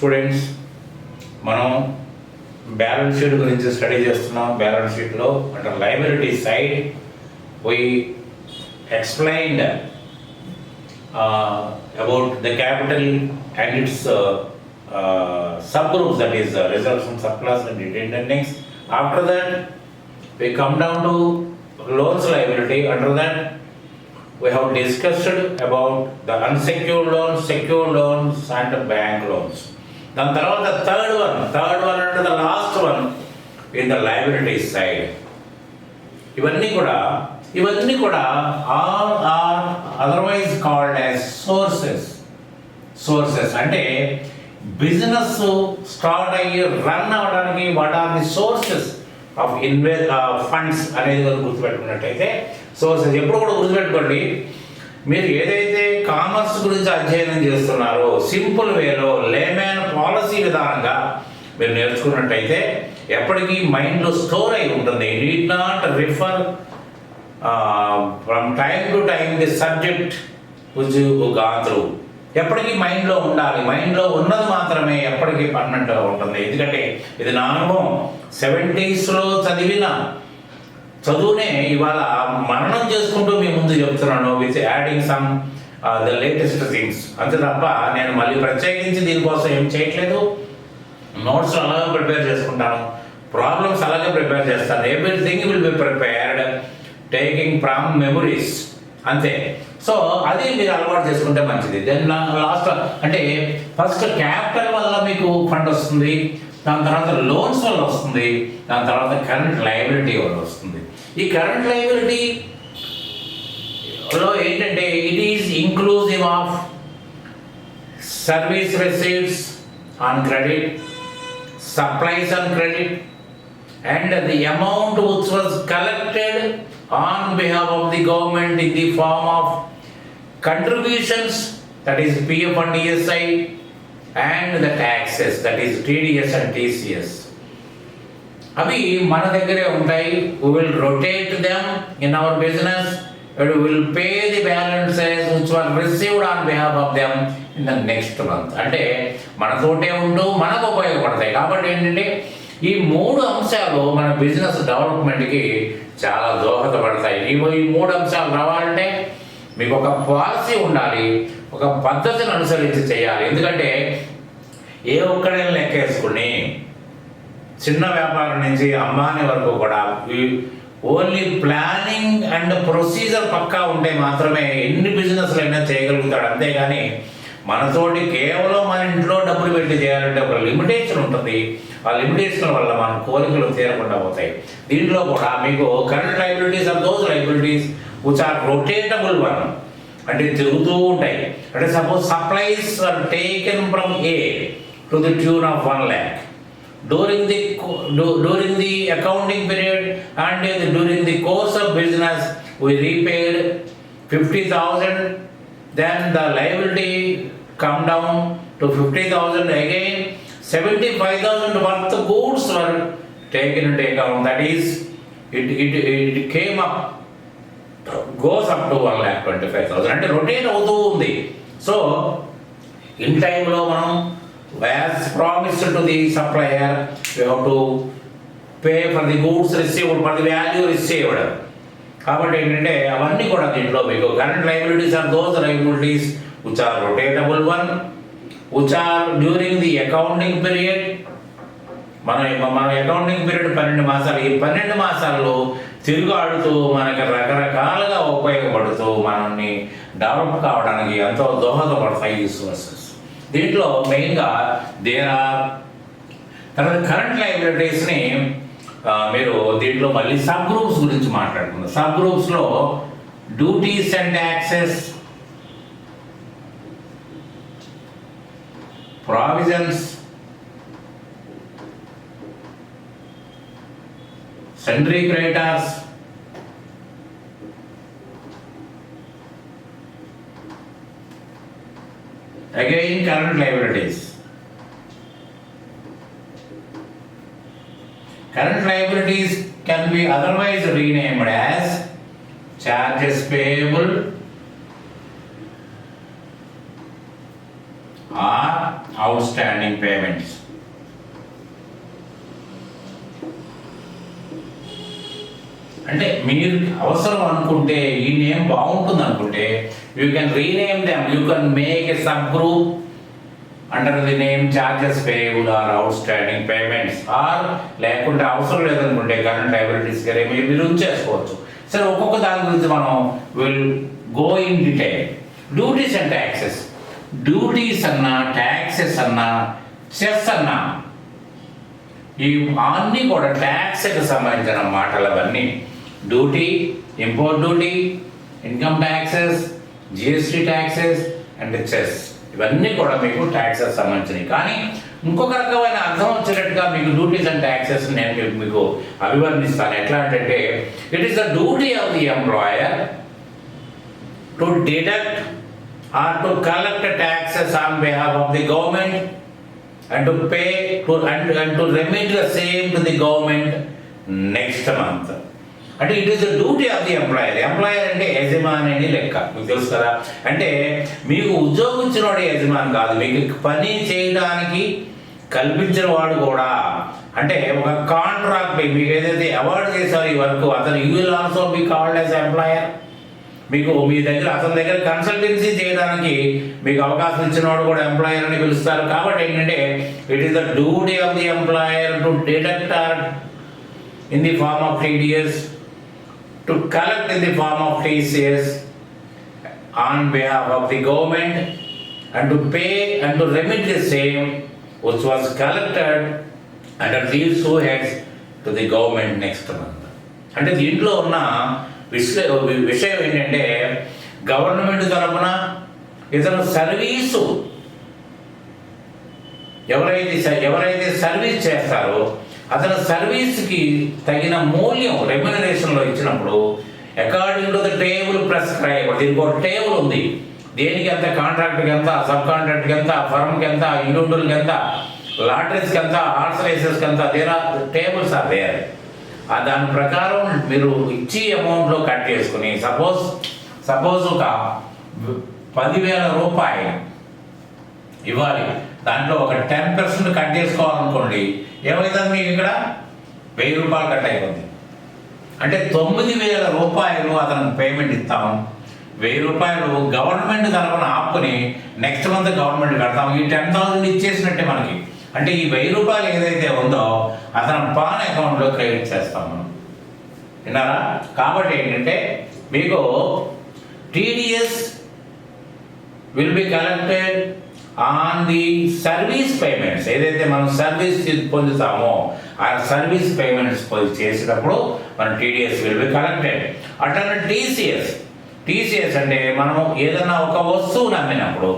Students, మనం balance sheet గురించి study చేస్తున్నాం. బ్యాలెన్స్ షీట్లో అంటే liability side we explained about the capital and its subgroups, that is reserves and surplus and retained earnings. After that we come down to loans liability. Under that we have discussed about the unsecured loans, secured loans and bank loans. Then the third one and the last one in the liability side. ఇవన్నీ కూడా all are otherwise called as sources అంటే business start అయ్యి run అవడానికి what are the sources of funds అనేది గుర్తుపెట్టుకున్నట్టయితే sources ఎప్పుడు కూడా గుర్తుపెట్టుకోండి. మీరు ఏదైతే కామర్స్ గురించి అధ్యయనం చేస్తున్నారో సింపుల్ వేలో లేమ్యాన్ పాలసీ విధానంగా మీరు నేర్చుకున్నట్టయితే ఎప్పటికీ మైండ్లో స్టోర్ అయి ఉంటుంది. Need not refer from time to time the subject which you gone through. ఎప్పటికీ మైండ్లో ఉండాలి. మైండ్లో ఉన్నది మాత్రమే ఎప్పటికీ పర్మనెంట్గా ఉంటుంది. ఎందుకంటే ఇది నా అనుభవం. 70s చదివిన చదువునే ఇవాళ మరణం చేసుకుంటూ మీ ముందు చెప్తున్నాను, with adding some the latest things. అంతే తప్ప నేను మళ్ళీ ప్రత్యేకించి దీనికోసం ఏం చేయట్లేదు. నోట్స్ అలాగే ప్రిపేర్ చేసుకుంటాను, ప్రాబ్లమ్స్ అలాగే ప్రిపేర్ చేస్తాను. Everything will be prepared taking from memories, అంతే. సో అది మీరు అలవాటు చేసుకుంటే మంచిది. దెన్ లాస్ట్ అంటే ఫస్ట్ క్యాపిటల్ వల్ల మీకు ఫండ్ వస్తుంది, దాని తర్వాత లోన్స్ వల్ల వస్తుంది, దాని తర్వాత కరెంట్ లయబిలిటీ వల్ల వస్తుంది. ఈ కరెంట్ లయబిలిటీలో ఏంటంటే it is inclusive of service receives on credit, supplies on credit, and the amount which was collected on behalf of the government in the form of contributions, that is PF and ESI, and the taxes, that is TDS and TCS. అవి మన దగ్గరే ఉంటాయి. We will rotate them in our business and we will pay the balances which were received on behalf of them in the next month. అంటే మనతోటే ఉంటూ మనకు ఉపయోగపడతాయి. కాబట్టి ఏంటంటే ఈ 3 అంశాలు మన బిజినెస్ డెవలప్మెంట్కి చాలా దోహదపడతాయి. ఈ 3 అంశాలు రావాలంటే మీకు ఒక పాలసీ ఉండాలి, ఒక పద్ధతిని అనుసరించి చేయాలి. ఎందుకంటే ఏ ఒక్కడైనా లెక్కేసుకుని చిన్న వ్యాపారం నుంచి అంబానీ వరకు కూడా ఓన్లీ ప్లానింగ్ అండ్ ప్రొసీజర్ పక్కా ఉంటే మాత్రమే ఎన్ని బిజినెస్లు అయినా చేయగలుగుతాడు. అంతేగాని మనతోటి కేవలం మన ఇంట్లో డబ్బులు పెట్టి చేయాలంటే ఒక లిమిటేషన్ ఉంటుంది. ఆ లిమిటేషన్ వల్ల మన కోరికలు తీరకుండా పోతాయి. దీంట్లో కూడా మీకు current liabilities are those liabilities which are rotatable one, అంటే తిరుగుతూ ఉంటాయి. అంటే suppose supplies are taken from A to the tune of 1 lakh during the accounting period, and during the course of business we repaid 50,000, then the liability come down to 50,000 again. 75,000 worth of goods were taken into account. That is it came up, goes up to 1,25,000 అంటే rotate అవుతూ ఉంది. So in టైంలో మనం as promised to the supplier we have to pay for the goods received, for the value received. కాబట్టి ఏంటంటే అవన్నీ కూడా దీంట్లో మీకు current liabilities are those liabilities which are rotatable one, which are during the accounting period. మన accounting period 12 మాసాలు. ఈ 12 మాసాల్లో తిరుగాడుతూ మనకి రకరకాలుగా ఉపయోగపడుతూ మనల్ని డెవలప్ కావడానికి ఎంతో దోహదపడతాయి ఈ సోర్సెస్. దీంట్లో మెయిన్గా తర్వాత కరెంట్ లయబిలిటీస్ని మీరు దీంట్లో మళ్ళీ సబ్ గ్రూప్స్ గురించి మాట్లాడుకుందాం. సబ్ గ్రూప్స్లో duties and taxes, provisions, sundry creditors, again current liabilities. Current liabilities can be otherwise renamed as charges payable or outstanding payments. అంటే మీరు అవసరం అనుకుంటే ఈ నేమ్ బాగుంటుంది అనుకుంటే you can rename them, you can make a sub group under the name charges payable or outstanding payments, or లేకుంటే అవసరం లేదనుకుంటే కరెంట్ లయబిలిటీస్ గానే మీరు ఉంచేసుకోవచ్చు. సరే, ఒక్కొక్క దాని గురించి మనం will go in detail. Duties and taxes. Duties అన్నా, ట్యాక్సెస్ అన్నా, సెస్ అన్నా, ఈ అన్నీ కూడా ట్యాక్స్కి సంబంధించిన మాటలు అవన్నీ. Duty, import duty, income taxes, GST taxes and cess, ఇవన్నీ కూడా మీకు ట్యాక్సెస్ సంబంధించినవి. కానీ ఇంకొక రకమైన అర్థం వచ్చేటట్టుగా మీకు డ్యూటీస్ అండ్ ట్యాక్సెస్ నేను మీకు అభివర్ణిస్తాను. ఎట్లా అంటే it is the duty of the employer to deduct or to collect taxes on behalf of the government and to pay and to remit the same to the government next month. అంటే it is the duty of the employer. Employer అంటే యజమాని అని లెక్క, మీకు తెలుసు కదా. అంటే మీకు ఉద్యోగం ఇచ్చిన వాడు యజమాని కాదు, మీకు పని చేయడానికి కల్పించిన వాడు కూడా. అంటే ఒక కాంట్రాక్ట్ మీకు ఏదైతే అవార్డు చేశారో ఈ వర్క్, అతను you will also be called as employer. మీకు మీ దగ్గర అతని దగ్గర కన్సల్టెన్సీ చేయడానికి మీకు అవకాశం ఇచ్చిన వాడు కూడా ఎంప్లాయర్ అని పిలుస్తారు. కాబట్టి ఏంటంటే it is the duty of the employer to deduct in the form of TDS, to collect in the form of TCS on behalf of the government and to pay and to remit the same which was collected under these two heads to the government next month. అంటే దీంట్లో ఉన్న విషయం ఏంటంటే government తరఫున ఇతను service ఎవరైతే service చేస్తారో అతని సర్వీస్కి తగిన మూల్యం రెమ్యునరేషన్లో ఇచ్చినప్పుడు according to the table prescribe, దీనికి ఒక టేబుల్ ఉంది. దేనికి ఎంత, కాంట్రాక్ట్కి ఎంత, సబ్ కాంట్రాక్ట్కి ఎంత, ఫర్మ్కి ఎంత, ఇండివిజువల్కి ఎంత, లాటరీస్కి ఎంత, హార్స్ రేసెస్కి ఎంత, there are tables or there. దాని ప్రకారం మీరు ఇచ్చి అమౌంట్లో కట్ చేసుకుని సపోజ్ ఒక 10,000 రూపాయలు ఇవ్వాలి, దాంట్లో ఒక 10% కట్ చేసుకోవాలనుకోండి, ఏమవుతుంది మీకు ఇక్కడ 1,000 రూపాయలు కట్ అయిపోతుంది. అంటే 9,000 రూపాయలు అతనికి పేమెంట్ ఇస్తాం, 1,000 రూపాయలు గవర్నమెంట్ తరఫున ఆపుకొని నెక్స్ట్ మంత్ గవర్నమెంట్ కడతాం. ఈ 10,000 ఇచ్చేసినట్టే మనకి. అంటే ఈ 1,000 రూపాయలు ఏదైతే ఉందో అతను పాన్ అకౌంట్లో క్రెడిట్ చేస్తాం మనం. విన్నారా? కాబట్టి ఏంటంటే మీకు TDS will be collected on the service payments. ఏదైతే మనం సర్వీస్ పొందుతామో ఆ సర్వీస్ పేమెంట్స్ చేసేటప్పుడు మన టీడీఎస్ విల్ బి కలెక్టెడ్. అట్లనే టీసీఎస్ అంటే మనం ఏదైనా ఒక వస్తువుని అమ్మినప్పుడు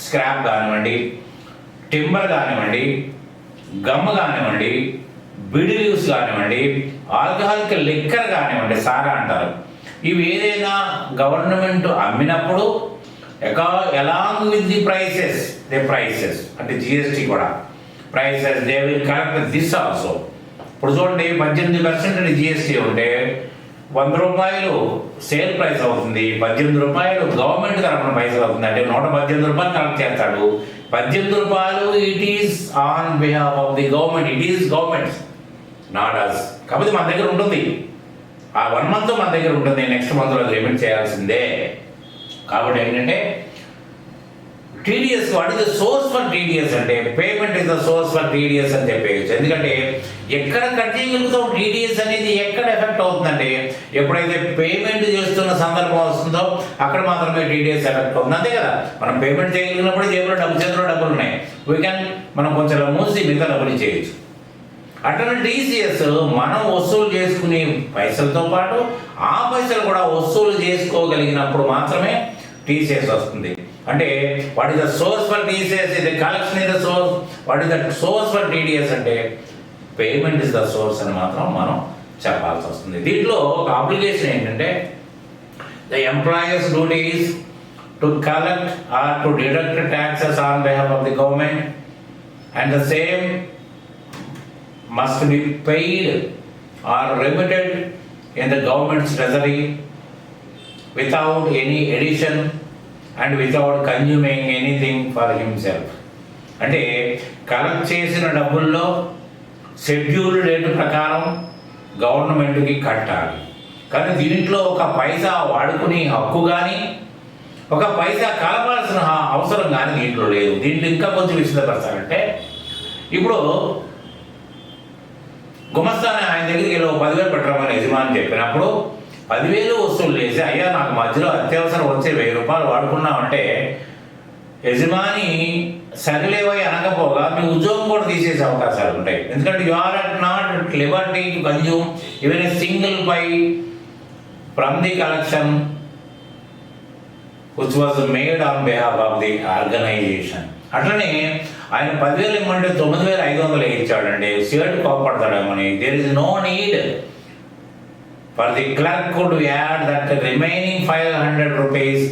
స్క్రాప్ కానివ్వండి, టింబర్ కానివ్వండి, గమ్ కానివ్వండి, బిడి లీవ్స్ కానివ్వండి, ఆల్కహాలిక్ లిక్కర్ కానివ్వండి, సారా అంటారు, ఇవి ఏదైనా గవర్నమెంట్ అమ్మినప్పుడు అలాంగ్ విత్ ది ప్రైసెస్ అంటే జిఎస్టీ కూడా prices they will collect this also. ఇప్పుడు చూడండి, 18% జిఎస్టీ ఉంటే 100 రూపాయలు సేల్ ప్రైస్ అవుతుంది, 18 రూపాయలు గవర్నమెంట్ తరఫున పైసలు అవుతుంది. అంటే 118 రూపాయలు కలెక్ట్ చేస్తాడు. 18 రూపాయలు it is on behalf of the government, it is government not us. కాబట్టి మన దగ్గర ఉంటుంది, ఆ 1 మంత్ మన దగ్గర ఉంటుంది, నెక్స్ట్ మంత్లో లిమిట్ చేయాల్సిందే. కాబట్టి ఏంటంటే TDS, what is the source for TDS అంటే payment is the source for TDS అని చెప్పేయచ్చు. ఎందుకంటే ఎక్కడ కట్ చేయగలుగుతాం టీడీఎస్ అనేది, ఎక్కడ ఎఫెక్ట్ అవుతుందంటే ఎప్పుడైతే పేమెంట్ చేస్తున్న సందర్భం వస్తుందో అక్కడ మాత్రమే టీడీఎస్ ఎఫెక్ట్ అవుతుంది. అంతే కదా, మనం పేమెంట్ చేయగలిగినప్పుడు చేతిలో డబ్బులు ఉన్నాయి, మనం కొంచెం మూసి మిగతా డబ్బులు చేయొచ్చు. అట్లనే టీసీఎస్ మనం వసూలు చేసుకునే పైసలతో పాటు ఆ పైసలు కూడా వసూలు చేసుకోగలిగినప్పుడు మాత్రమే టీసీఎస్ వస్తుంది. అంటే what is the source for TCS, ఇది collection is the source. What is the source for TDS అంటే పేమెంట్ ఇస్ ద సోర్స్ అని మాత్రం మనం చెప్పాల్సి వస్తుంది. దీంట్లో ఒక అప్లికేషన్ ఏంటంటే the employers duties to collect or to deduct taxes on behalf of the government and the same must be paid or remitted in the government's treasury without any addition and without consuming anything for himself. అంటే collect చేసిన డబ్బుల్లో scheduled rate ప్రకారం గవర్నమెంట్కి కట్టాలి. కానీ దీంట్లో ఒక పైసా వాడుకుని హక్కు కానీ ఒక పైసా కలపాల్సిన అవసరం కానీ దీంట్లో లేదు. దీంట్లో ఇంకా కొంచెం విశదపరచాలంటే ఇప్పుడు గుమస్తానే ఆయన దగ్గరికి వెళ్ళి 10,000 పెట్టమని యజమాని చెప్పినప్పుడు 10,000 వసూలు చేసి, అయ్యా నాకు మధ్యలో అత్యవసరం వచ్చే 1,000 రూపాయలు వాడుకున్నామంటే యజమాని సరిలేవై అనకపోగా మీ ఉద్యోగం కూడా తీసేసే అవకాశాలు ఉంటాయి. ఎందుకంటే you are at not at liberty to consume even a single pie from the collection which was made on behalf of the organization. అట్లనే ఆయన 10,000 ఇమ్మంటే 9,500 ఇచ్చాడండి. షేర్ట్ కోపడతాడేమని. There is no need for the clerk to add that remaining 500 rupees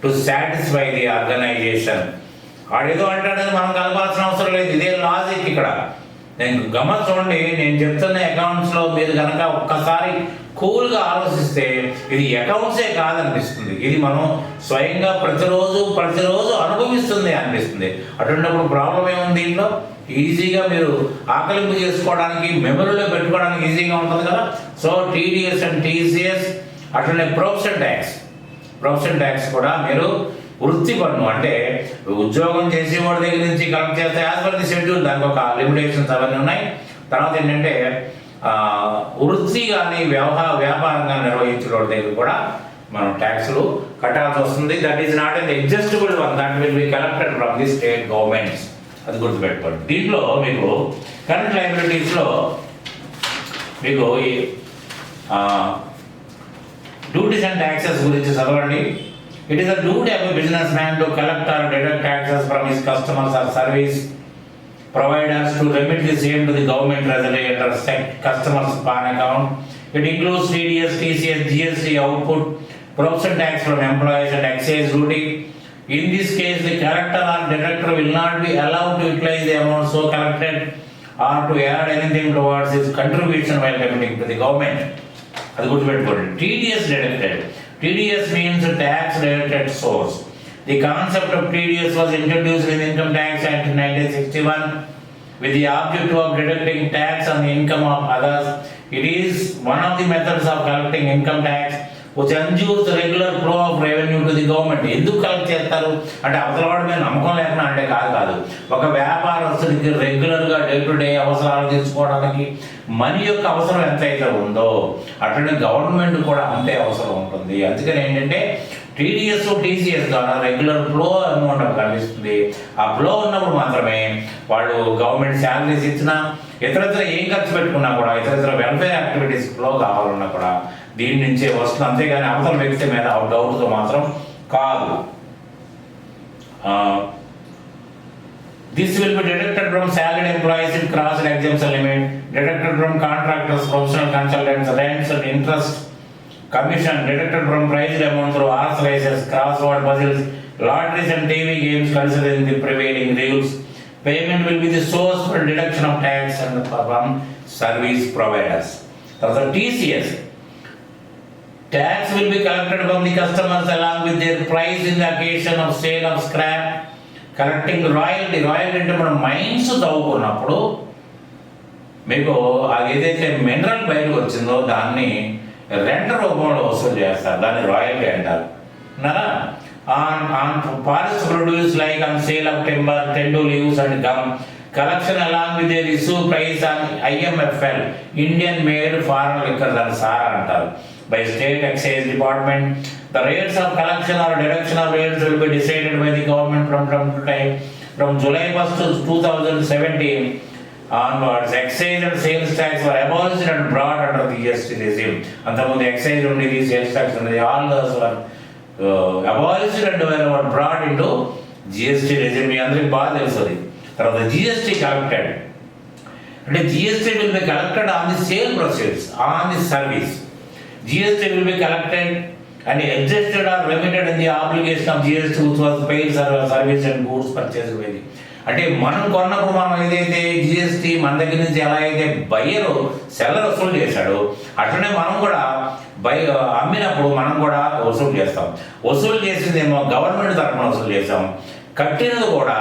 to satisfy the organisation. వాడేదో అంటాడని మనం కలపాల్సిన అవసరం లేదు. ఇదే లాజిక్ ఇక్కడ. నేను చూడండి, నేను చెప్తున్న అకౌంట్స్లో మీరు కనుక ఒక్కసారి కూల్గా ఆలోచిస్తే ఇది అకౌంట్సే కాదనిపిస్తుంది. ఇది మనం స్వయంగా ప్రతిరోజు అనుభవిస్తుంది అనిపిస్తుంది. అటువంటిప్పుడు ప్రాబ్లం ఏముంది దీంట్లో? ఈజీగా మీరు ఆకలింపు చేసుకోవడానికి, మెమరీలో పెట్టుకోవడానికి ఈజీగా ఉంటుంది కదా. సో టీడీఎస్ అండ్ టీసీఎస్, అట్లనే ప్రొఫెషన్ ట్యాక్స్ కూడా మీరు వృత్తి పన్ను అంటే ఉద్యోగం చేసేవాడి దగ్గర నుంచి కలెక్ట్ చేస్తే యాజ్ పర్ ది షెడ్యూల్, దానికి ఒక లిమిటేషన్స్ అవన్నీ ఉన్నాయి. తర్వాత ఏంటంటే వృత్తి కానీ వ్యాపారంగా నిర్వహించిన వాడి దగ్గర కూడా మనం ట్యాక్స్లు కట్టాల్సి వస్తుంది. That is not an adjustable one, that will B collected from the state governments. అది గుర్తుపెట్టుకోండి. దీంట్లో మీకు కరెంట్ లయబిలిటీస్లో మీకు ఈ డ్యూటీస్ అండ్ ట్యాక్సెస్ గురించి చదవండి. It is a duty of a businessman to collect or deduct taxes from his customers or service providers to remit the same to the government treasury under customers' PAN account. It includes TDS, TCS, GST output, property tax from employees and excise duty. In this case, the collector or deductor will not be allowed to utilize the amount so collected or to add anything towards his contribution while remitting to the government. That's good to put it. TDS deducted. TDS means tax deducted source. The concept of TDS was introduced in Income Tax Act in 1961 with the objective of deducting tax on the income of others. It is one of the methods of collecting income tax which ensures the regular flow of revenue to the government. ఎందుకు collect చేస్తారు అంటే అవతలవాడి మీద నమ్మకం లేకుండా అంటే కాదు. ఒక వ్యాపారస్తుడికి రెగ్యులర్గా డే టు డే అవసరాలు తీర్చుకోవడానికి మనీ యొక్క అవసరం ఎంతైతే ఉందో అట్లనే గవర్నమెంట్ కూడా అంతే అవసరం ఉంటుంది. అందుకని ఏంటంటే టీడీఎస్ టీసీఎస్ ద్వారా రెగ్యులర్ ఫ్లో అమౌంట్ కనిపిస్తుంది. ఆ ఫ్లో ఉన్నప్పుడు మాత్రమే వాళ్ళు గవర్నమెంట్ శాలరీస్ ఇచ్చినా ఇతరత్ర ఏం ఖర్చు పెట్టుకున్నా కూడా ఇతరత్ర వెల్ఫేర్ యాక్టివిటీస్ ఫ్లో కావాలన్నా కూడా దీని నుంచే వస్తుంది. అంతేగాని అవతల వ్యక్తి మీద డౌట్తో మాత్రం కాదు. This will be deducted from salaried employees if crossed exemption limit, deducted from contractors, professional consultants, rents and interest, commission, deducted from priced amount through horse races, crossword puzzles, lotteries and TV games considering the prevailing rules. Payment will be the source for deduction of tax and from service providers. So TCS, tax will be collected from the customers along with their price in the occasion of sale of scrap. Collecting royalty అంటే మనం mines తవ్వుకున్నప్పుడు మీకు అది ఏదైతే mineral బయటకు వచ్చిందో దాన్ని rent రూపంలో వసూలు చేస్తారు. దాన్ని రాయల్టీ అంటారు. అన్నారా? On forest produce like on sale of timber, tendu leaves and gum, collection along with their issue price on IMFL, Indian made foreign liquor, దాన్ని సారా అంటారు, by state excise department. The rates of collection or deduction of rates will be decided by the government from time to time. From July 1st, 2017 onwards, excise and sales tax were abolished and brought under the GST regime. అంతకుముందు excise ఉండేది, sales tax ఉండేది, all those were abolished and were brought into GST regime. మీ అందరికి బాగా తెలుస్తుంది. తర్వాత GST collected అంటే GST will be collected on the sale proceeds, on the service. GST will be collected and adjusted or remitted in the obligation of GST which was paid service and goods purchased by the. అంటే మనం కొన్నప్పుడు మనం ఏదైతే GST మన దగ్గర నుంచి ఎలా అయితే సెల్లర్ వసూలు చేశాడో అట్లనే మనం కూడా అమ్మినప్పుడు మనం కూడా వసూలు చేస్తాం. వసూలు చేసిందేమో గవర్నమెంట్ తరఫున వసూలు చేస్తాం, కట్టినది కూడా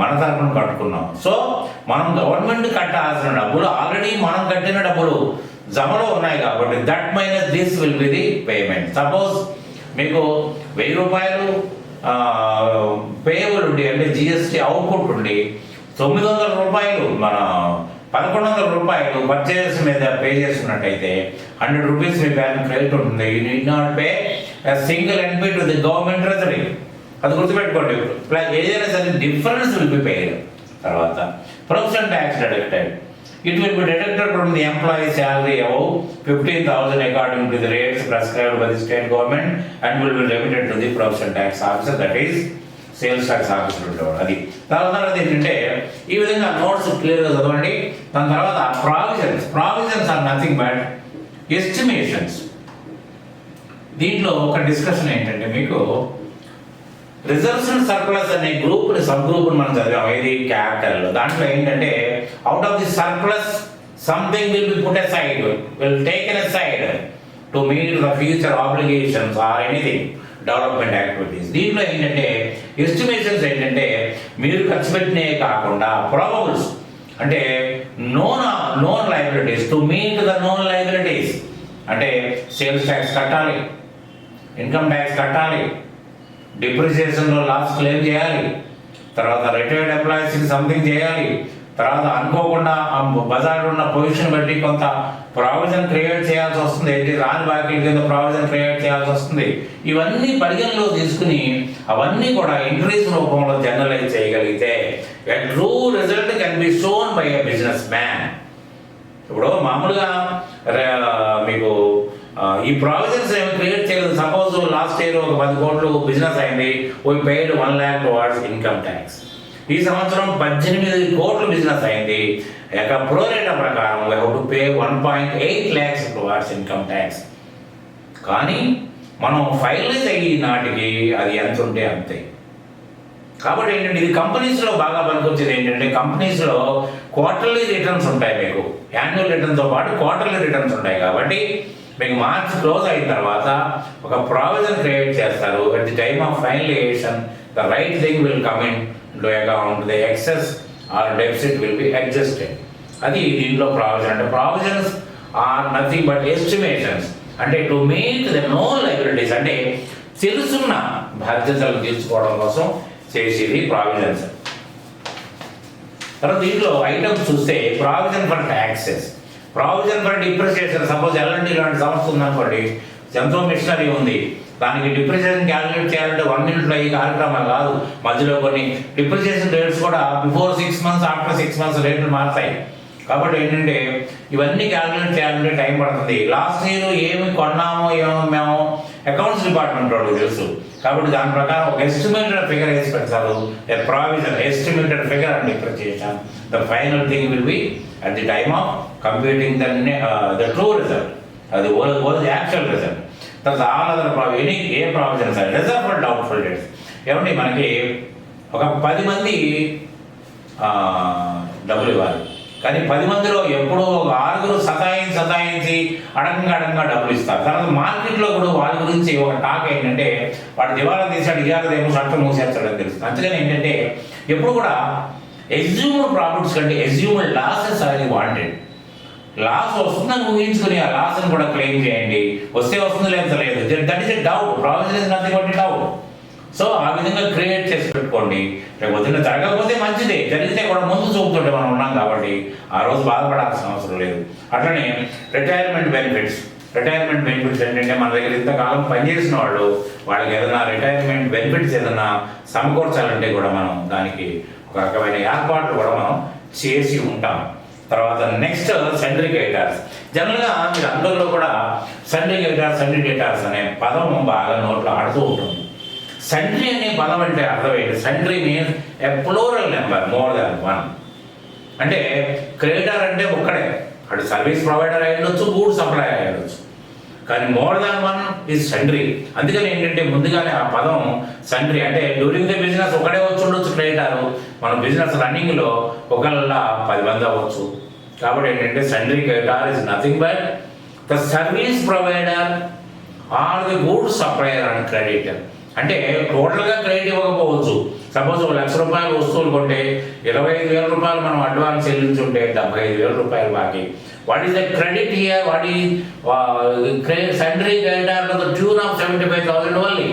మన తరపున కట్టుకున్నాం. సో మనం గవర్నమెంట్ కట్టాల్సిన డబ్బులు ఆల్రెడీ మనం కట్టిన డబ్బులు జమలో ఉన్నాయి కాబట్టి that minus this will be the payment. Suppose మీకు 1000 రూపాయలు పేయబుల్ ఉండి అంటే జిఎస్టీ అవుట్పుట్ ఉండి 900 రూపాయలు మన 1100 రూపాయలు పర్చేస్ మీద పే చేస్తున్నట్టయితే 100 రూపీస్ మీ బ్యాంక్ క్రెడిట్ ఉంటుంది. You need not pay single NP to the government treasury. అది గుర్తుపెట్టుకోండి. ప్లస్ ఏదైనా సరే డిఫరెన్స్ విల్ బి పేడ్. తర్వాత provision tax deducted. It will be deducted from the employee salary above 15,000 according to the rates prescribed by the state government and will be remitted to the provision tax officer, that is sales tax officer ఉండేవాడు. అది తర్వాత ఏంటంటే ఈ విధంగా notes క్లియర్గా చదవండి. దాని తర్వాత provisions are nothing but estimations. దీంట్లో ఒక డిస్కషన్ ఏంటంటే మీకు రిజర్వ్స్ అండ్ సర్ప్లస్ అనే సబ్ గ్రూప్ని మనం చదివాం. ఇది క్యాపిటల్. దాంట్లో ఏంటంటే out of the surplus something will be put aside, will taken aside to meet the future obligations or anything development activities. దీంట్లో ఏంటంటే ఎస్టిమేషన్స్ ఏంటంటే మీరు ఖర్చు పెట్టినే కాకుండా ప్రాబబుల్స్ అంటే known liabilities to meet the known liabilities అంటే సేల్స్ ట్యాక్స్ కట్టాలి, income tax కట్టాలి, డిప్రిసియేషన్లో లాస్ క్లెయిమ్ చేయాలి, తర్వాత రిటైర్డ్ ఎంప్లాయీస్కి సంథింగ్ చేయాలి, తర్వాత అనుకోకుండా బజార్లో ఉన్న పొజిషన్ బట్టి కొంత ప్రావిజన్ క్రియేట్ చేయాల్సి వస్తుంది. ఏంటి రాని బాకీ కింద ప్రావిజన్ క్రియేట్ చేయాల్సి వస్తుంది. ఇవన్నీ పరిగణలో తీసుకుని అవన్నీ కూడా ఇంక్రీజ్ రూపంలో జనరలైజ్ చేయగలిగితే a true result can be shown by a business man. ఇప్పుడు మామూలుగా మీకు ఈ ప్రావిజన్స్ ఏమి క్రియేట్ చేయలేదు. సపోజ్ లాస్ట్ ఇయర్ ఒక 10 కోట్లు బిజినెస్ అయింది, we paid 1 lakh towards income tax. ఈ సంవత్సరం 18 కోట్లు బిజినెస్ అయింది, ప్రోరేటా ప్రకారం we have to pay 1.8 lakhs towards income tax. కానీ మనం ఫైనలైజ్ అయ్యి నాటికి అది ఎంత ఉంటే అంతే. కాబట్టి ఏంటంటే ఇది కంపెనీస్లో బాగా పనికొచ్చేది ఏంటంటే కంపెనీస్లో క్వార్టర్లీ రిటర్న్స్ ఉంటాయి. మీకు యాన్యువల్ రిటర్న్తో పాటు క్వార్టర్లీ రిటర్న్స్ ఉంటాయి. కాబట్టి మీకు మార్చ్ క్లోజ్ అయిన తర్వాత ఒక ప్రావిజన్ క్రియేట్ చేస్తారు. At the time of finalisation the right thing will come in to account, the excess or deficit will be adjusted. అది దీంట్లో ప్రావిజన్. అంటే provisions are nothing but estimations. అంటే to meet the known liabilities అంటే తెలుసున్న బాధ్యతలు తీర్చుకోవడం కోసం చేసేది ప్రావిజన్స్. తర్వాత దీంట్లో ఐటమ్స్ చూస్తే provision for taxes, provision for depreciation. Suppose L and T లాంటి సంస్థ ఉందనుకోండి, ఎంతో మిషనరీ ఉంది, దానికి డిప్రిసియేషన్ క్యాలిక్యులేట్ చేయాలంటే 1 minute ఈ కార్యక్రమాలు కాదు. మధ్యలో కొన్ని డిప్రిసియేషన్ రేట్స్ కూడా బిఫోర్ 6 months ఆఫ్టర్ 6 months రేట్లు మారుతాయి. కాబట్టి ఏంటంటే ఇవన్నీ క్యాలిక్యులేట్ చేయాలంటే టైం పడుతుంది. లాస్ట్ ఇయర్ ఏమి కొన్నామో ఏమో మేము అకౌంట్స్ డిపార్ట్మెంట్ వాళ్ళకి తెలుసు. కాబట్టి దాని ప్రకారం ఒక ఎస్టిమేటెడ్ ఫిగర్ వేసి పెడతారు. A provision estimated figure and depreciation. The final thing will be at the time of computing the true result, the was the actual result. That's all other provisions are reserved for doubtful debts. ఏమండి మనకి ఒక 10 మంది డబ్బులు ఇవ్వాలి, కానీ 10 మందిలో ఎప్పుడో ఒక 6 సతాయించి అడంగా డబ్బులు ఇస్తారు. తర్వాత మార్కెట్లో కూడా వాళ్ళ గురించి ఒక టాక్ ఏంటంటే వాడు దివాలా తీసాడు, ఇవ్వాలదేమో షర్ట్ మూసేస్తాడని తెలుస్తుంది. అందుకని ఏంటంటే ఎప్పుడు కూడా ఎగ్జ్యూమ్డ్ ప్రాఫిట్స్ కంటే ఎగ్జ్యూమ్డ్ లాసెస్ అనేది వాంటెడ్. లాస్ వస్తుందని ఊహించుకుని ఆ లాస్ని కూడా క్లెయిమ్ చేయండి. వస్తే వస్తుంది లేదా లేదు, that is a doubt. Provision is nothing but doubt. So ఆ విధంగా క్రియేట్ చేసి పెట్టుకోండి. రేపు పొద్దున్న జరగకపోతే మంచిదే, జరిగితే కూడా ముందు చూపుతుంటే మనం ఉన్నాం కాబట్టి ఆ రోజు బాధపడాల్సిన అవసరం లేదు. అట్లనే రిటైర్మెంట్ బెనిఫిట్స్ ఏంటంటే మన దగ్గర ఇంతకాలం పనిచేసిన వాళ్ళకి ఏదైనా రిటైర్మెంట్ బెనిఫిట్స్ ఏదైనా సమకూర్చాలంటే కూడా మనం దానికి ఒక రకమైన ఏర్పాట్లు కూడా మనం చేసి ఉంటాం. తర్వాత నెక్స్ట్ సెంట్రికేటర్స్. జనరల్గా మీరు అందరిలో కూడా సెంట్రికేటర్స్ అనే పదం బాగా నోట్లో ఆడుతూ ఉంటుంది. సెంట్రీ అనే పదం అంటే అర్థం ఏంటి? Sundry means a plural number more than 1. అంటే క్రెడిటర్ అంటే ఒక్కడే, అటు సర్వీస్ ప్రొవైడర్ అయి ఉండొచ్చు, గూడ్ సప్లయర్ అయి ఉండొచ్చు, కానీ మోర్ దాన్ 1 ఈజ్ సెంట్రీ. అందుకని ఏంటంటే ముందుగానే ఆ పదం సెంట్రీ అంటే డ్యూరింగ్ ది బిజినెస్ ఒకడే వచ్చి ఉండొచ్చు క్రెడిటారు, మన బిజినెస్ రన్నింగ్లో ఒకళ్ళ 10 మంది అవ్వచ్చు. కాబట్టి ఏంటంటే sundry creditor is nothing but the service provider or the good supplier and creditor. అంటే టోటల్గా క్రెడిట్ ఇవ్వకపోవచ్చు. సపోజ్ ₹1,00,000 వస్తువులు కొంటే ₹25,000 మనం అడ్వాన్స్ చెల్లించుంటే ₹75,000 బాకీ. What is the credit here? What is sundry creditor to the tune of 75,000 only.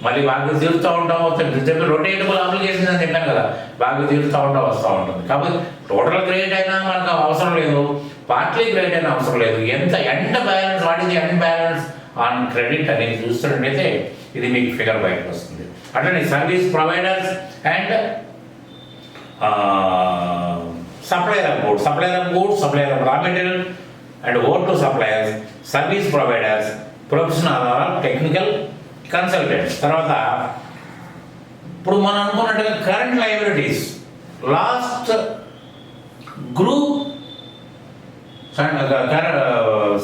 మళ్ళీ బాకీ తీరుస్తూ ఉంటాం వస్తుంది. రొటేటబుల్ అప్లికేషన్ అని చెప్పాను కదా, బాకీ తీరుస్తూ ఉంటాం వస్తూ ఉంటుంది. కాబట్టి టోటల్ క్రెడిట్ అయినా మనకు అవసరం లేదు, పార్ట్లీ క్రెడిట్ అయినా అవసరం లేదు. ఎంత balance, what is the end balance on credit అనేది చూస్తున్నట్టయితే ఇది మీకు ఫిగర్ బయటకు వస్తుంది. అట్లనే service providers and supplier of goods, supplier of raw material and other suppliers, service providers, professional or technical consultants. తర్వాత ఇప్పుడు మనం అనుకున్నట్టుగా current liabilities last group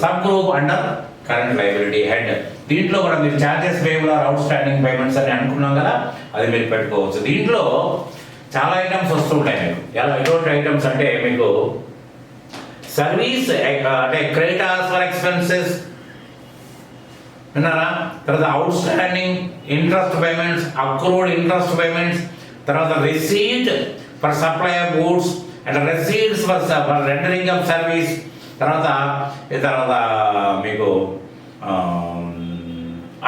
sub group under current liability head. దీంట్లో కూడా మీరు charges payable or outstanding payments అని అనుకున్నాం కదా, అది మీరు పెట్టుకోవచ్చు. దీంట్లో చాలా ఐటమ్స్ వస్తుంటాయి మీకు. ఎటువంటి ఐటమ్స్ అంటే మీకు సర్వీస్ అంటే క్రెడిటార్స్ ఫర్ ఎక్స్పెన్సెస్ విన్నారా, తర్వాత outstanding interest payments, accrued interest payments, తర్వాత receipt for supply of goods and receipts for rendering of service, తర్వాత మీకు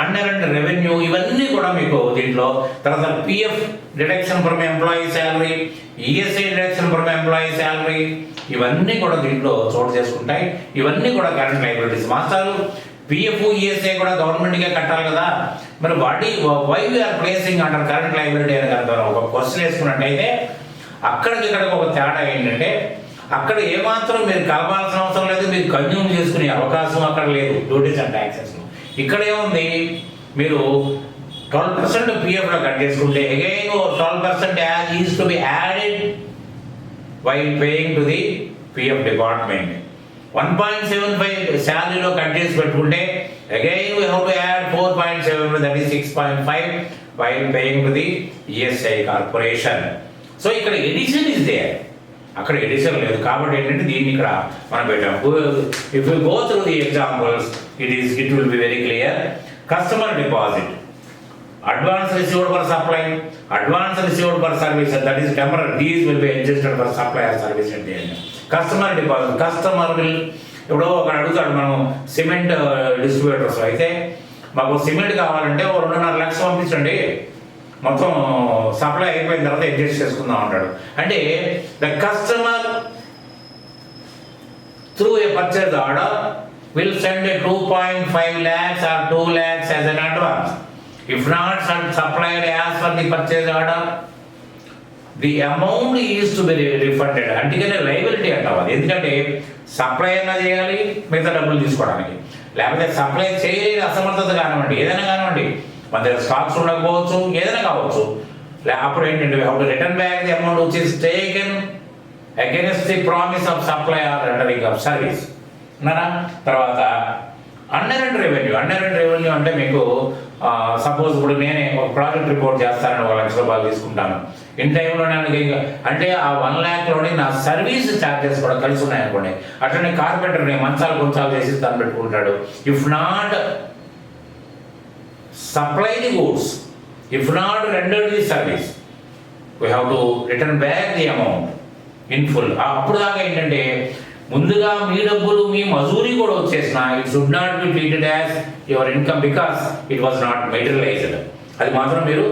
అన్ఎర్న్డ్ రెవెన్యూ, ఇవన్నీ కూడా మీకు దీంట్లో. తర్వాత PF deduction from employee salary, ESI deduction from employee salary, ఇవన్నీ కూడా దీంట్లో చోటు చేసుకుంటాయి. ఇవన్నీ కూడా కరెంట్ లయబిలిటీస్. మాస్టారు పిఎఫ్ ఈఎస్ఐ కూడా గవర్నమెంట్గా కట్టాలి కదా, మరి why we're placing under current liability అని కనుక ఒక క్వశ్చన్ వేసుకున్నట్టయితే ఇక్కడికి ఒక తేడా ఏంటంటే, అక్కడ ఏమాత్రం మీరు కలపాల్సిన అవసరం లేదు, మీరు కన్జ్యూమ్ చేసుకునే అవకాశం అక్కడ లేదు డ్యూటీస్ అండ్ ట్యాక్సెస్లో. ఇక్కడ ఏముంది, మీరు 12% పిఎఫ్లో కట్ చేసుకుంటే again 12% is to be added while paying to the PF department. 1.75 శాలరీలో కట్ చేసి పెట్టుకుంటే again we have to add 4.7, that is 6.5 while paying to the ESI corporation. So ఇక్కడ ఎడిషన్ ఇస్ దేర్, అక్కడ ఎడిషన్ లేదు. కాబట్టి ఏంటంటే దీన్ని ఇక్కడ మనం పెట్టాం. If you go through the examples it will be very clear. Customer deposit, advance received for supply, advance received for service, that is temporary, these will be adjusted for supply or service అంటే. Customer deposit, customer will ఇప్పుడు ఒకడు అడుగుతాడు, మనం cement distributors అయితే మాకు cement కావాలంటే 2.5 లక్షలు పంపించండి, మొత్తం సప్లై అయిపోయిన తర్వాత అడ్జస్ట్ చేసుకుందాం అంటాడు. అంటే the customer through a purchase order will send 2.5 lakhs or 2 lakhs as an advance. If not supplied as per the purchase order, the amount is to be refunded. అందుకనే లయబిలిటీ అంటాం అది. ఎందుకంటే supply అయినా చేయాలి, మిగతా డబ్బులు తీసుకోవడానికి. లేకపోతే సప్లై చేయలేని అసమర్థత కానివ్వండి, ఏదైనా కానివ్వండి, మన దగ్గర స్టాక్స్ ఉండకపోవచ్చు, ఏదైనా కావచ్చు, అప్పుడు ఏంటంటే we have to return back the amount which is taken against the promise of supply or rendering of service. అన్నారా? తర్వాత అన్ఎర్న్డ్ రెవెన్యూ. అన్ఎర్న్డ్ రెవెన్యూ అంటే మీకు సపోజ్ ఇప్పుడు నేనే ఒక ప్రాజెక్ట్ రిపోర్ట్ చేస్తానని ₹1,00,000 తీసుకుంటాను, ఇన్ టైంలో అంటే ఆ 1 lakhలోని నా సర్వీస్ ఛార్జెస్ కూడా కలిసి ఉన్నాయనుకోండి. అట్లనే కార్పెంటర్ని మంచాలు కొంచాలు చేసి దాన్ని పెట్టుకుంటాడు. If not supply the goods, if not rendered the service, we have to return back the amount in full. అప్పుడు దాకా ఏంటంటే ముందుగా మీ డబ్బులు మీ మజూరీ కూడా వచ్చేసిన it should not be treated as your income because it was not materialised. అది మాత్రం మీరు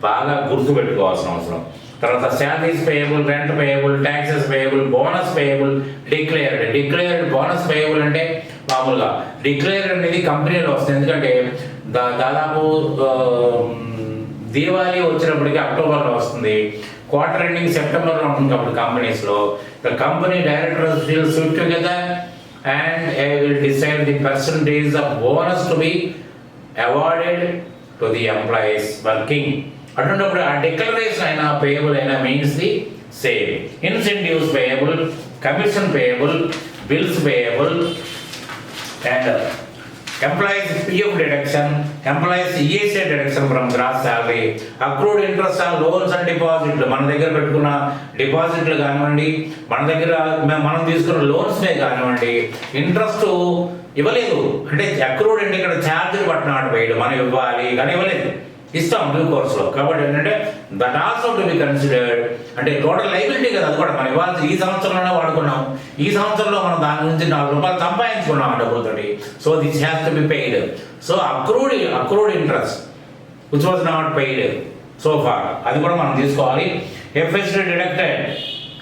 బాగా గుర్తుపెట్టుకోవాల్సిన అవసరం. తర్వాత salaries payable, rent payable, taxes payable, bonus payable, declared bonus payable అంటే మామూలుగా డిక్లేర్డ్ అనేది కంపెనీలో వస్తుంది. ఎందుకంటే దాదాపు దీవాళీ వచ్చినప్పటికీ అక్టోబర్లో వస్తుంది, క్వార్టర్ ఎండింగ్ సెప్టెంబర్లో ఉంటుంది. అప్పుడు కంపెనీస్లో the company directors will sit together and will decide the percentage of bonus to be awarded to the employees working. అటువంటిప్పుడు ఆ డిక్లరేషన్ అయినా పేయబుల్ అయినా means the same. Incentives payable, commission payable, bills payable and employees PF deduction, employees ESI deduction from gross salary, accrued interest on loans and డిపాజిట్లు, మన దగ్గర పెట్టుకున్న డిపాజిట్లు కానివ్వండి, మనం తీసుకున్న లోన్స్నే కానివ్వండి, ఇంట్రెస్ట్ ఇవ్వలేదు అంటే అక్రూడ్ అంటే ఇక్కడ ఛార్జీలు పట్టినాడు వేయడం, మనం ఇవ్వాలి కానీ ఇవ్వలేదు, ఇస్తాం డ్యూ కోర్స్లో. కాబట్టి ఏంటంటే that also to be considered. అంటే టోటల్ లైబిలిటీ కదా అది కూడా. మనం ఇవాళ ఈ సంవత్సరంలోనే వాడుకున్నాం, ఈ సంవత్సరంలో మనం దాని నుంచి ₹4 సంపాదించుకున్నాం ఆ డబ్బులతోటి. So this has to be paid. So accrued interest which was not paid so far, అది కూడా మనం తీసుకోవాలి. ఎఫ్ఎస్డి డిడక్టెడ్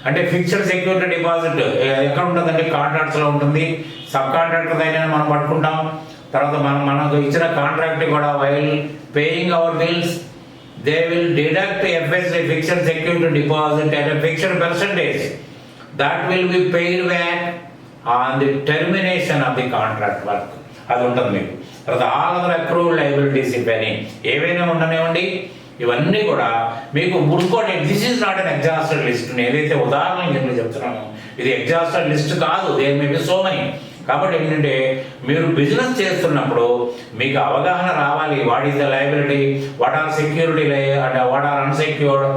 అంటే ఫిక్స్డ్ సెక్యూరిటీ డిపాజిట్ ఎక్కడ ఉంటుందంటే కాంట్రాక్ట్స్లో ఉంటుంది. సబ్ కాంట్రాక్టర్ అయినా మనం పట్టుకుంటాం. తర్వాత మనకు ఇచ్చిన కాంట్రాక్ట్ కూడా while paying our bills they will deduct FSD fixed security deposit at a fixed percentage that will be paid back on the termination of the contract work. అది ఉంటుంది మీకు. తర్వాత ఆల్ అదర్ అక్రూవ్డ్ లయబిలిటీస్ ఇవన్నీ ఏవైనా ఉండనివ్వండి, ఇవన్నీ కూడా మీకు ఇంకోటి. This is not an exhausted list. నేను ఏదైతే ఉదాహరణ నేను చెప్తున్నాను ఇది ఎగ్జాస్టెడ్ లిస్ట్ కాదు. There may be so many. కాబట్టి ఏంటంటే మీరు బిజినెస్ చేస్తున్నప్పుడు మీకు అవగాహన రావాలి. What is the liability, what are security and what are unsecured,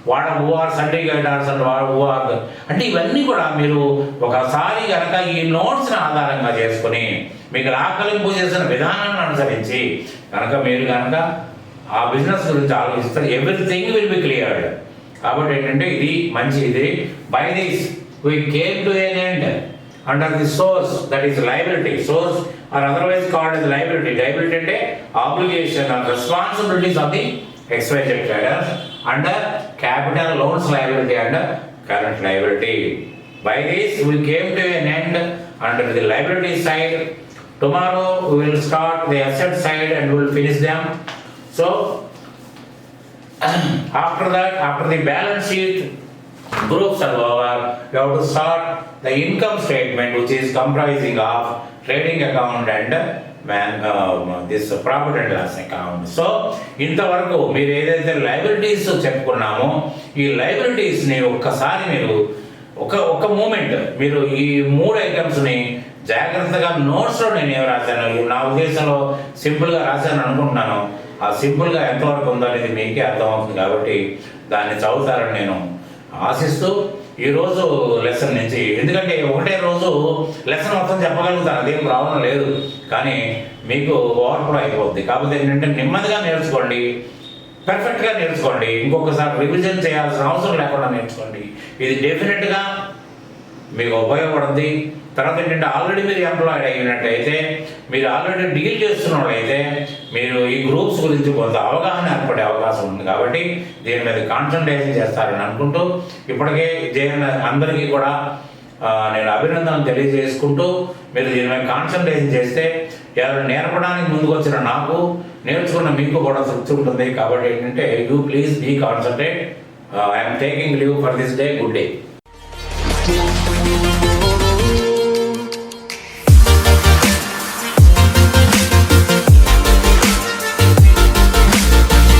what who are certificators and who are అంటే ఇవన్నీ కూడా మీరు ఒకసారి కనుక ఈ నోట్స్ని ఆధారంగా చేసుకుని మీకు ఆకలింపు చేసిన విధానాన్ని అనుసరించి కనుక మీరు కనుక ఆ బిజినెస్ గురించి ఆలోచిస్తారు, ఎవ్రీథింగ్ విల్ బి క్లియర్డ్. కాబట్టి ఏంటంటే ఇది మంచి ఇది. By this we came to an end under the source that is liability. Source or otherwise called as liability. Liability అంటే obligation or responsibilities of the XYZ traders under capital loans liability and current liability. By this we came to an end under the liability side. Tomorrow we will start the asset side and we will finish them. So after that, after the balance sheet groups are over, we have to start the income statement which is comprising of trading account and this profit and loss account. So ఇంతవరకు మీరు ఏదైతే liabilities చెప్పుకున్నామో ఈ లయబిలిటీస్ని ఒక్కసారి మీరు ఒక moment మీరు ఈ 3 ఐటమ్స్ని జాగ్రత్తగా నోట్స్లో నేను ఏం రాశాను నా ఉద్దేశంలో సింపుల్గా రాశాను అనుకుంటున్నాను. ఆ సింపుల్గా ఎంతవరకు ఉందో అనేది మీకే అర్థమవుతుంది. కాబట్టి దాన్ని చదువుతారని నేను ఆశిస్తూ ఈరోజు లెసన్ నుంచి, ఎందుకంటే ఒకటే రోజు లెసన్ మొత్తం చెప్పగలుగుతాను, అదేం ప్రాబ్లం లేదు. కానీ మీకు ఓవర్ఫ్లో అయిపోద్ది. కాకపోతే ఏంటంటే నెమ్మదిగా నేర్చుకోండి, పర్ఫెక్ట్గా నేర్చుకోండి. ఇంకొకసారి రివిజన్ చేయాల్సిన అవసరం లేకుండా నేర్చుకోండి. ఇది డెఫినెట్గా మీకు ఉపయోగపడుతుంది. తర్వాత ఏంటంటే ఆల్రెడీ మీరు ఎంప్లాయిడ్ అయినట్టయితే, మీరు ఆల్రెడీ డీల్ చేస్తున్న వాళ్ళైతే మీరు ఈ గ్రూప్స్ గురించి కొంత అవగాహన ఏర్పడే అవకాశం ఉంది. కాబట్టి దీని మీద కాన్సన్ట్రేషన్ చేస్తారని అనుకుంటూ ఇప్పటికే అందరికీ కూడా నేను అభినందనలు తెలియజేసుకుంటూ, మీరు దీని మీద కాన్సన్ట్రేషన్ చేస్తే ఎవరు నేర్పడానికి ముందుకు వచ్చిన నాకు, నేర్చుకున్న మీకు కూడా తృప్తి ఉంటుంది. కాబట్టి ఏంటంటే you please be concentrate. I'm taking leave for this day. Good day.